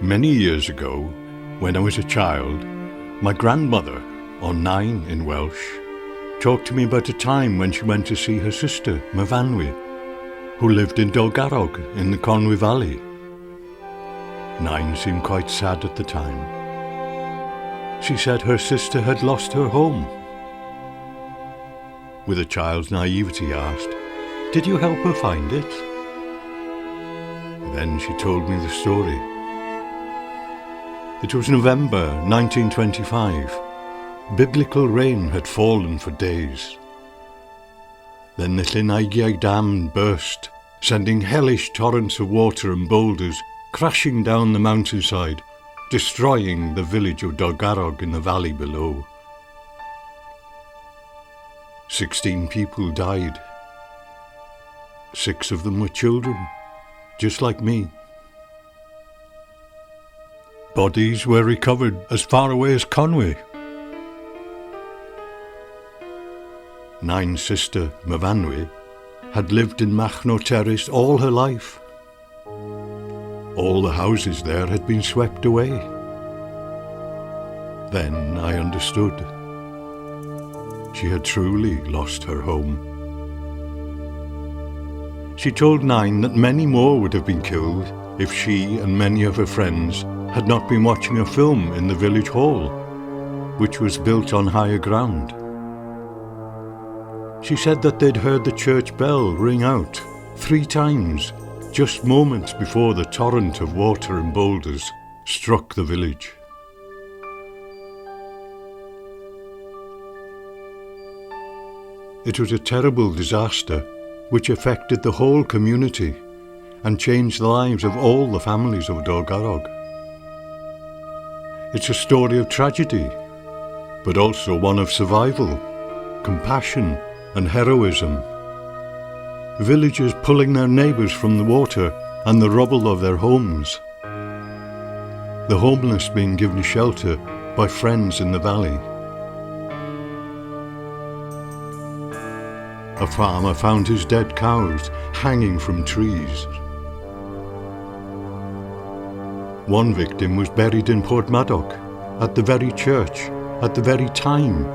Many years ago, when I was a child, my grandmother, or Nine in Welsh, talked to me about a time when she went to see her sister, Myfanwy, who lived in Dalgarrog in the Conwy Valley. Nine seemed quite sad at the time. She said her sister had lost her home. With a child's naivety, asked, "Did you help her find it?" Then she told me the story. It was November 1925. Biblical rain had fallen for days. Then the Dalgarrog Dam burst, sending hellish torrents of water and boulders crashing down the mountainside, destroying the village of Dalgarrog in the valley below. 16 people died. 6 of them were children, just like me. Bodies were recovered as far away as Conwy. Nine's sister, Myfanwy, had lived in Machno Terrace all her life. All the houses there had been swept away. Then I understood. She had truly lost her home. She told Nine that many more would have been killed if she and many of her friends had not been watching a film in the village hall, which was built on higher ground. She said that they'd heard the church bell ring out 3 times, just moments before the torrent of water and boulders struck the village. It was a terrible disaster which affected the whole community and changed the lives of all the families of Dalgarrog. It's a story of tragedy, but also one of survival, compassion and heroism. Villagers pulling their neighbours from the water and the rubble of their homes. The homeless being given shelter by friends in the valley. A farmer found his dead cows hanging from trees. One victim was buried in Portmadog, at the very church, at the very time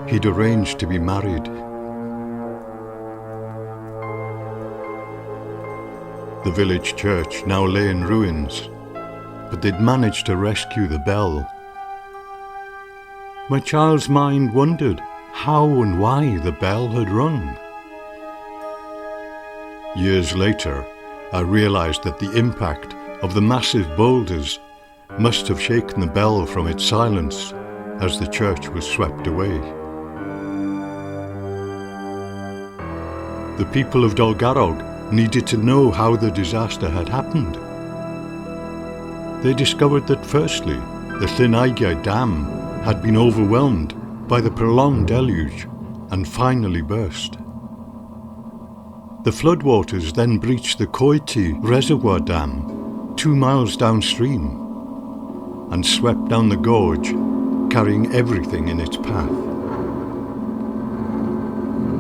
he'd arranged to be married. The village church now lay in ruins, but they'd managed to rescue the bell. My child's mind wondered how and why the bell had rung. Years later, I realized that the impact of the massive boulders must have shaken the bell from its silence as the church was swept away. The people of Dalgarrog needed to know how the disaster had happened. They discovered that firstly, the Dalgarrog Dam had been overwhelmed by the prolonged deluge and finally burst. The floodwaters then breached the Coiti Reservoir Dam 2 miles downstream and swept down the gorge, carrying everything in its path.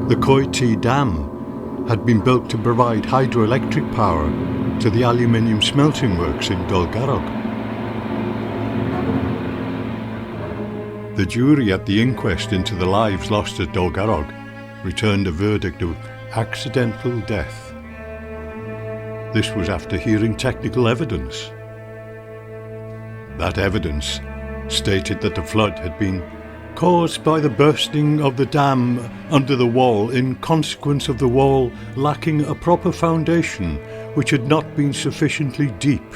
The Coiti Dam had been built to provide hydroelectric power to the aluminium smelting works in Dalgarrog. The jury at the inquest into the lives lost at Dalgarrog returned a verdict of accidental death. This was after hearing technical evidence. That evidence stated that the flood had been caused by the bursting of the dam under the wall in consequence of the wall lacking a proper foundation which had not been sufficiently deep.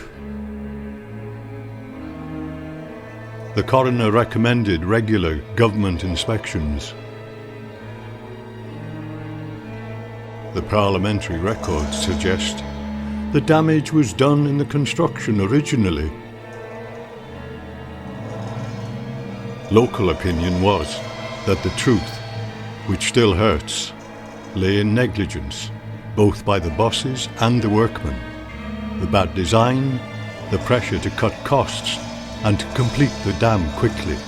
The coroner recommended regular government inspections. The parliamentary records suggest the damage was done in the construction originally. Local opinion was that the truth, which still hurts, lay in negligence, both by the bosses and the workmen, the bad design, the pressure to cut costs and to complete the dam quickly.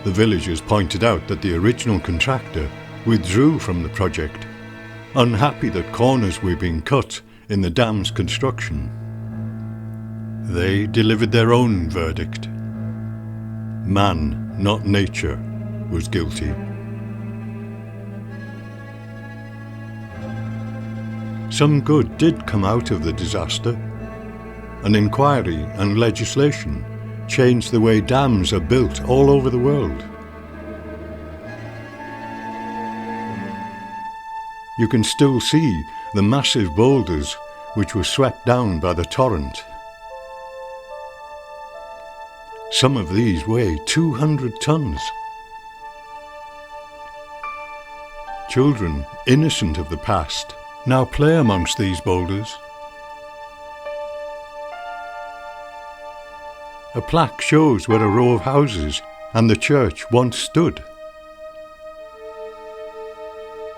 The villagers pointed out that the original contractor withdrew from the project, unhappy that corners were being cut in the dam's construction. They delivered their own verdict. Man, not nature, was guilty. Some good did come out of the disaster. An inquiry and legislation changed the way dams are built all over the world. You can still see the massive boulders which were swept down by the torrent. Some of these weigh 200 tons. Children, innocent of the past, now play amongst these boulders. A plaque shows where a row of houses and the church once stood.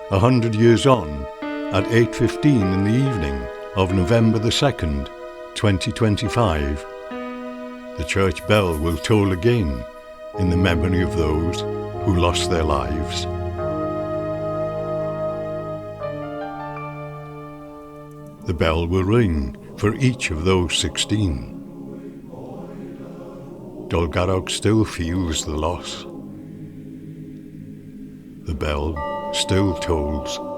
100 years on, at 8:15 in the evening of November the 2nd, 2025, the church bell will toll again in the memory of those who lost their lives. The bell will ring for each of those 16. Dalgarrog still feels the loss. The bell still tolls.